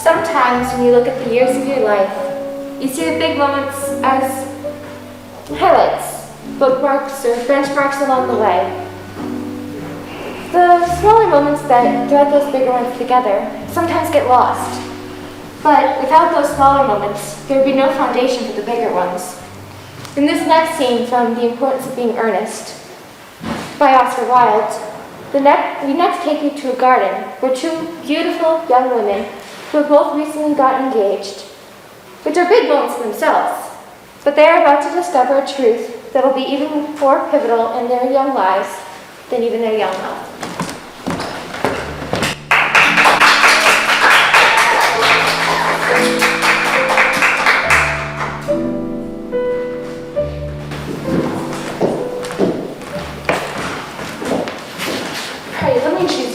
Sometimes when you look at the years of your life, you see the big moments as highlights, bookmarks or benchmarks along the way. The smaller moments that thread those bigger ones together sometimes get lost. But without those smaller moments, there would be no foundation for the bigger ones. In this next scene from The Importance of Being Earnest by Oscar Wilde, we next take you to a garden where two beautiful young women who have both recently got engaged, which are big moments themselves, but they are about to discover a truth that will be even more pivotal in their young lives than even their young health.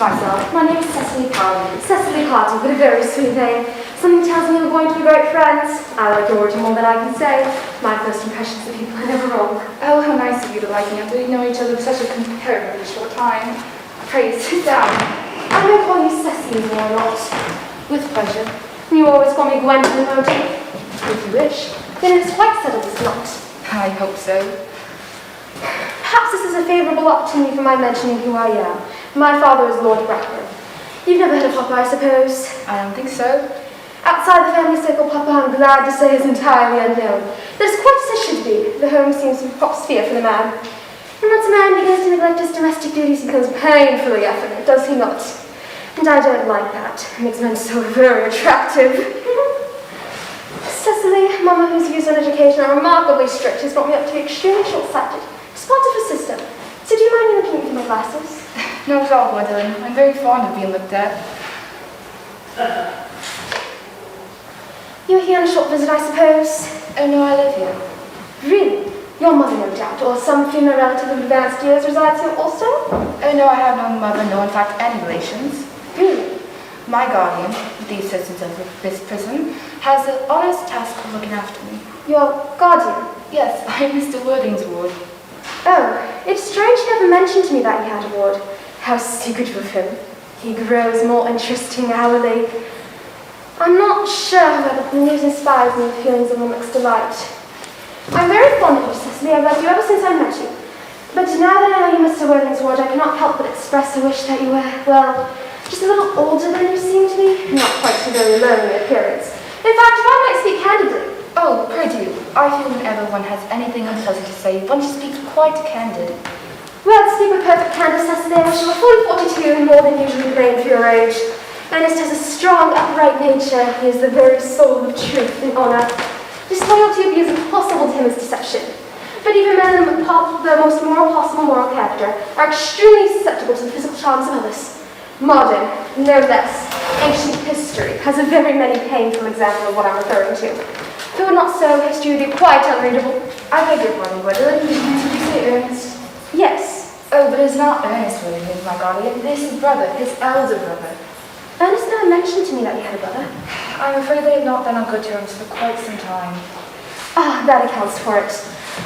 Myself. My name is Cecily Carden. Cecily Carden, what a very sweet name. Something tells me we're going to be great friends. I like your word more than I can say. My first impressions of people are never wrong. Oh, how nice of you to like me after we've known each other for such a comparatively short time. Pray, sit down. I may call you Cecily, may I not? With pleasure. You always call me Gwendolyn, won't you? If you wish. Then it is quite settled, is it not? I hope so. Perhaps this is a favourable opportunity for my mentioning who I am. My father is Lord Bracknell. You've never heard of Papa, I suppose? I don't think so. Outside the family circle, Papa, I'm glad to say, is entirely unknown. That is quite as it should be. The home seems to be a proper sphere for the man. And once a man begins to neglect his domestic duties, he becomes painfully effeminate, does he not? And I don't like that. It makes men so very attractive. Cecily, Mama, whose views on education are remarkably strict, has brought me up to be extremely short-sighted. Just part of her system. So do you mind me looking at you through my glasses? Not at all, Gwendolyn. I'm very fond of being looked at. You're here on a short visit, I suppose? Oh no, I live here. Really? Your mother, no doubt, or some female relative of advanced years resides here also? Oh no, I have no mother, no in fact any relations. Really? My guardian, the assistant of this prison, has the honest task of looking after me. Your guardian? Yes, I am Mr. Worthing's ward. Oh, it's strange you never mentioned to me that he had a ward. How secretive of him. He grows more interesting hourly. I'm not sure, however, the news inspires me with feelings of almost delight. I'm very fond of you, Cecily. I've loved you ever since I met you. But now that I know you, Mr. Worthing's ward, I cannot help but express a wish that you were, well, just a little older than you seem to be. Not quite so very lonely appearance. In fact, if I might speak candidly. Oh, pray do. I feel whenever one has anything unpleasant to say, one should speak quite candid. Well, to speak with perfect candor, Cecily, I wish you were fully 42 and more than usually plain for your age. Ernest has a strong, upright nature. He is the very soul of truth and honour. Disloyalty would be as impossible to him as deception. But even men of the most moral possible moral character are extremely susceptible to the physical charms of others. Modern, no less, ancient history has a very many painful example of what I'm referring to. If it were not so, history would be quite unreadable. I beg your pardon, Gwendolyn. Did you say Ernest? Yes. Oh, but it's not Ernest Worthing who's my guardian. It is his brother, his elder brother. Ernest never mentioned to me that you had a brother. I'm afraid they have not been on good terms for quite some time. Ah, that accounts for it.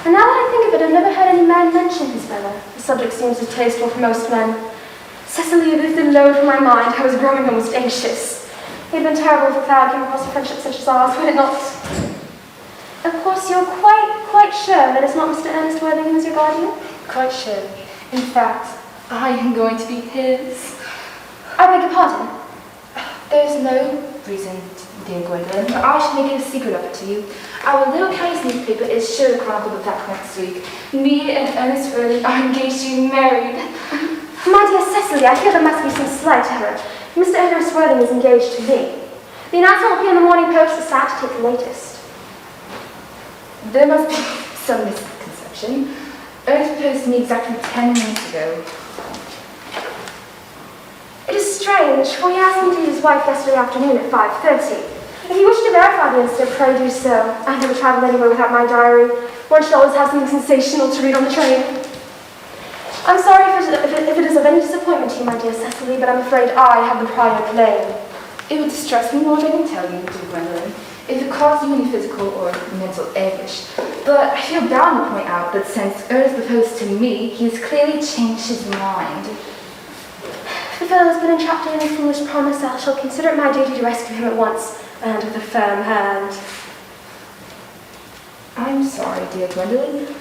And now that I think of it, I've never heard any man mention his brother. The subject seems distasteful for most men. Cecily, you lifted a load from my mind. I was growing almost anxious. It had been terrible if a cloud came across a friendship such as ours, would it not? Of course, you're quite sure that it's not Mr. Ernest Worthing who is your guardian? Quite sure. In fact, I am going to be his. I beg your pardon? There's no reason, dear Gwendolyn, but I should make it a secret of it to you. Our little county's newspaper is sure to chronicle the fact next week. Me and Ernest Worthing are engaged to be married. My dear Cecily, I fear there must be some slight error. Mr. Ernest Worthing is engaged to me. The announcement will be in the Morning Post as sad to take the latest. There must be some misconception. Ernest proposed to me exactly 10 minutes ago. It is strange, for he asked me to meet his wife yesterday afternoon at 5:30. If you wish to verify the incident, pray do so. I never travel anywhere without my diary. One should always have something sensational to read on the train. I'm sorry if it is of any disappointment to you, my dear Cecily, but I'm afraid I have the prior claim. It would distress me more than I can tell you, dear Gwendolyn, if it caused you any physical or mental anguish. But I feel bound to point out that since Ernest proposed to me, he has clearly changed his mind. If the fellow has been entrapped in a foolish promise, I shall consider it my duty to rescue him at once, and with a firm hand. I'm sorry, dear Gwendolyn,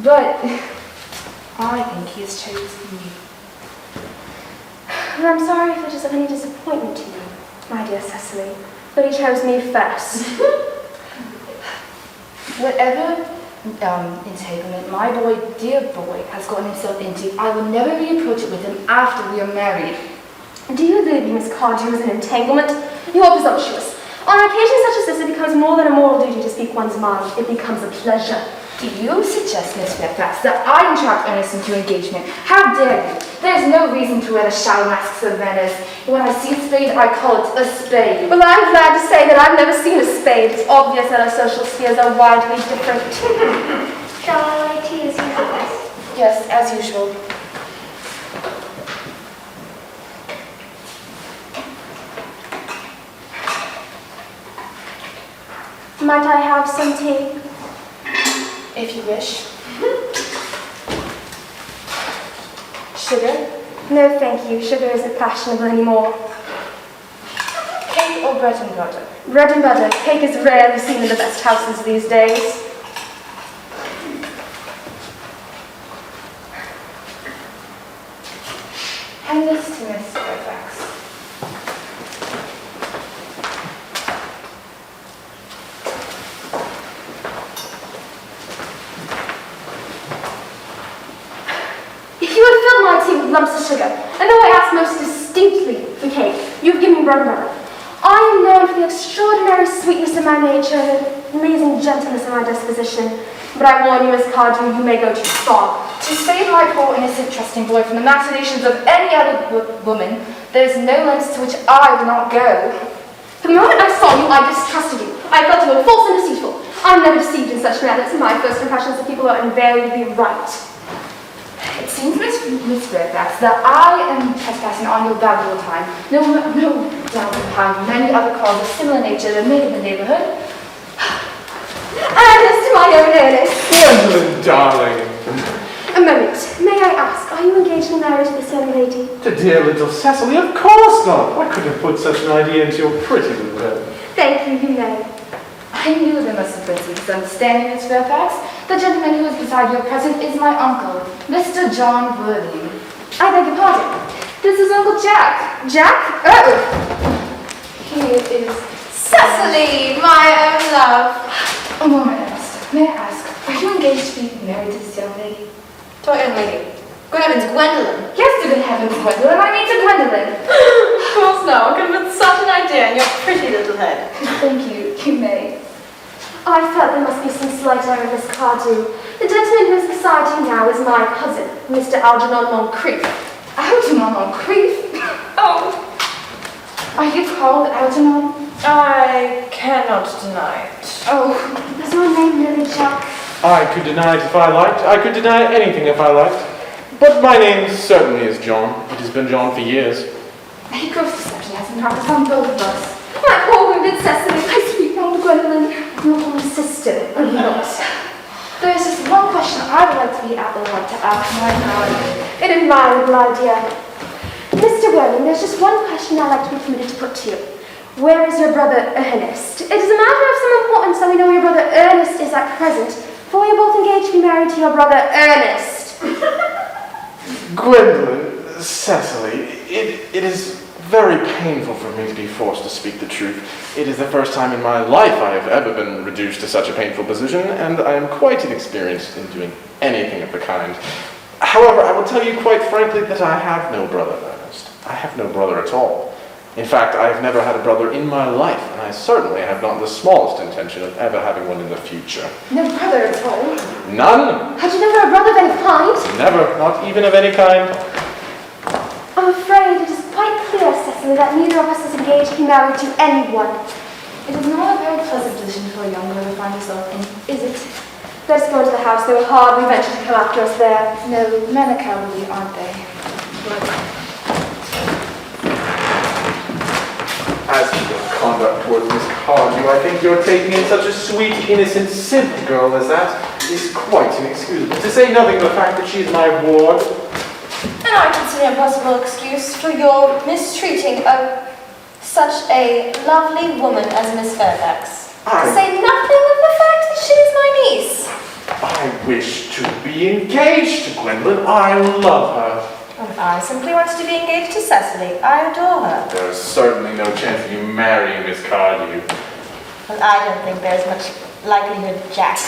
but I think he has chosen you. And I'm sorry if it is of any disappointment to you, my dear Cecily, but he chose me first. Whatever entanglement my boy, dear boy, has gotten himself into, I will never reapproach it with him after we are married. Do you believe me, Miss Cardew, is an entanglement? You are presumptuous. On occasions such as this, it becomes more than a moral duty to speak one's mind. It becomes a pleasure. Do you suggest, Miss Fairfax, that I entrap Ernest into engagement? How dare you? There is no reason to wear the shallow masks of manners. When I see a spade, I call it a spade. Well, I'm glad to say that I've never seen a spade. It's obvious that our social spheres are widely different. Shall I tea as usual? Yes, as usual. Might I have some tea? If you wish. Sugar? No, thank you. Sugar isn't fashionable anymore. Cake or bread and butter? Bread and butter. Cake is rarely seen in the best houses these days. Hand this to Miss Fairfax. If you had filled my tea with lumps of sugar, and though I asked most distinctly for cake, you've given me bread and butter. I am known for the extraordinary sweetness of my nature and the amazing gentleness of my disposition. But I warn you, Miss Cardew, you may go too far. To save my poor, innocent, trusting boy from the machinations of any other woman, there is no lengths to which I will not go. The moment I saw you, I distrusted you. I felt you were false and deceitful. I'm never deceived in such matters. My first impressions of people are invariably right. It seems, Miss Fairfax, that I am trespassing on your valuable time. No doubt behind many other calls of similar nature that made in the neighborhood. Ernest, my own Ernest. Gwendolyn, darling. A moment. May I ask, are you engaged to marry to this young lady? To dear little Cecily, of course not. I couldn't have put such an idea into your pretty little head. Thank you, you may. I knew there must have been some misunderstanding, Miss Fairfax. The gentleman who is beside you at present is my uncle, Mr. John Worthing. I beg your pardon. This is Uncle Jack. Jack? Oh! He is... Cecily, my own love. A moment, Ernest. May I ask, are you engaged to be married to this young lady? To what young lady? Good heavens, Gwendolyn. Yes, to good heavens, Gwendolyn. I mean to Gwendolyn. Of course not. I could have put such an idea in your pretty little head. Thank you. You may. I felt there must be some slight error in Miss Cardew. The gentleman who is beside you now is my cousin, Mr. Algernon Moncrief. Algernon Moncrief? Oh, Are you called Algernon? I cannot deny it. Oh, Is your name really Jack? I could deny it if I liked. I could deny anything if I liked. But my name certainly is John. It has been John for years. he gross deception has been practiced on both of us. My poor wounded Cecily, my sweet young Gwendolyn, your own sister, are you not? There is just one question I would like to be able to ask my darling. An admirable idea. Mr. Worthing, there's just one question I'd like to be permitted to put to you. Where is your brother Ernest? It is a matter of some importance that we know where your brother Ernest is at present, for you're both engaged to be married to your brother Ernest. Gwendolyn, Cecily, it is very painful for me to be forced to speak the truth. It is the first time in my life I have ever been reduced to such a painful position, and I am quite inexperienced in doing anything of the kind. However, I will tell you quite frankly that I have no brother, Ernest. I have no brother at all. In fact, I have never had a brother in my life, and I certainly have not the smallest intention of ever having one in the future. No brother at all? None. Had you never a brother of any kind? Never, not even of any kind. I'm afraid it is quite clear, Cecily, that neither of us is engaged to be married to anyone. It is not a very pleasant position for a young girl to find herself in, is it? Let's go into the house. They will hardly venture to come after us there. No, men are cowardly, aren't they? As for your conduct towards Miss Cardew, I think your taking in such a sweet, innocent, simple girl as that is quite inexcusable. To say nothing of the fact that she is my ward. And I consider a possible excuse for your mistreating of such a lovely woman as Miss Fairfax. To say nothing of the fact that she is my niece. I wish to be engaged to Gwendolyn. I love her. And I simply wanted to be engaged to Cecily. I adore her. There's certainly no chance of you marrying Miss Cardew. Well, I don't think there's much likelihood, Jack,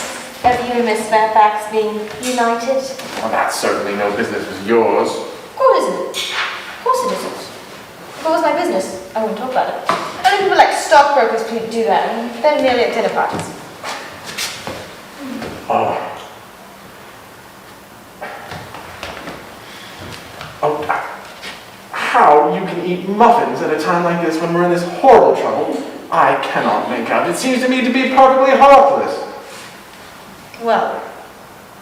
of you and Miss Fairfax being united. Well, that's certainly no business of yours. Of course it isn't. Of course it isn't. If it was my business, I wouldn't talk about it. Only people like stockbrokers do that, and they're merely at dinner parties. How you can eat muffins at a time like this when we're in this horrible trouble, I cannot make out. It seems to me to be perfectly heartless. Well,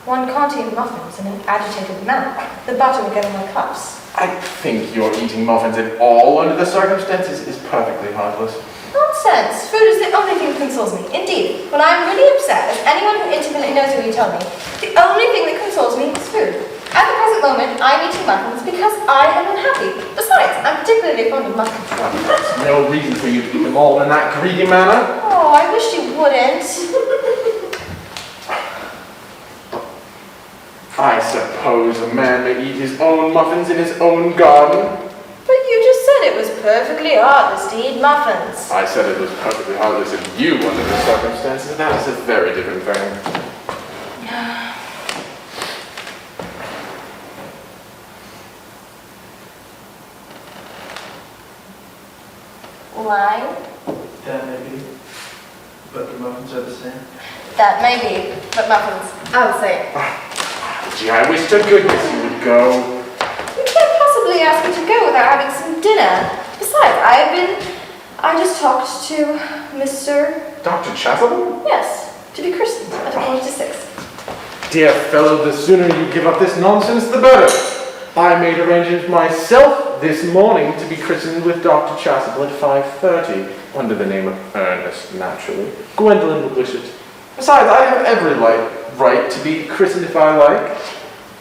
one can't eat muffins in an agitated manner. The butter will get on my cuffs. I think your eating muffins at all under the circumstances is perfectly heartless. Nonsense! Food is the only thing that consoles me. Indeed, when I'm really upset, as anyone who intimately knows what you tell me, the only thing that consoles me is food. At the present moment, I'm eating muffins because I am unhappy. Besides, I'm particularly fond of muffins. There's no reason for you to eat them all in that greedy manner. Oh, I wish you wouldn't. I suppose a man may eat his own muffins in his own garden. But you just said it was perfectly heartless to eat muffins. I said it was perfectly heartless of you under the circumstances. That is a very different thing. Why? That may be, but the muffins are the same. That may be, but muffins, I would say. Gee, I wish to goodness you would go. You can't possibly ask me to go without having some dinner. Besides, I just talked to Mr. Dr. Chasuble? Yes, to be christened at 5:45. Dear fellow, the sooner you give up this nonsense, the better. I made arrangements myself this morning to be christened with Dr. Chasuble at 5:30, under the name of Earnest, naturally. Gwendolyn would wish it. Besides, I have every right to be christened if I like.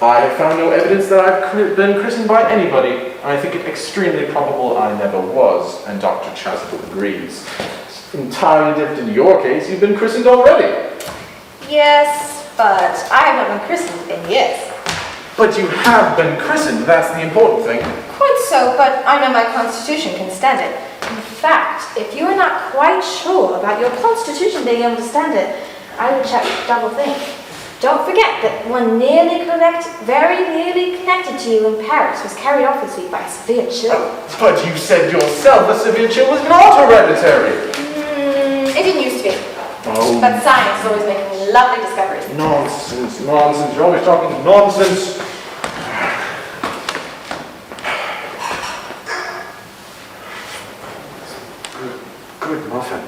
I have found no evidence that I've been christened by anybody. I think it extremely probable I never was, and Dr. Chasuble agrees. It's entirely different in your case. You've been christened already. Yes, but I have not been christened in years. But you have been christened, that's the important thing. Quite so, but I know my constitution can stand it. In fact, if you are not quite sure about your constitution being able to stand it, I would check double think. Don't forget that one very nearly connected to you in Paris was carried off this week by a severe chill. But you said yourself a severe chill was not hereditary. It didn't used to be. Oh. But science is always making lovely discoveries. Nonsense, nonsense. You're always talking nonsense. Good muffin.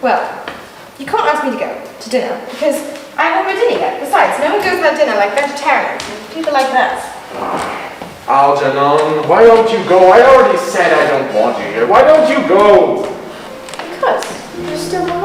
Well, you can't ask me to go to dinner because I haven't had dinner yet. Besides, no one goes without dinner like vegetarians and people like that. Algernon, why don't you go? I already said I don't want you here. Why don't you go? Because there's still more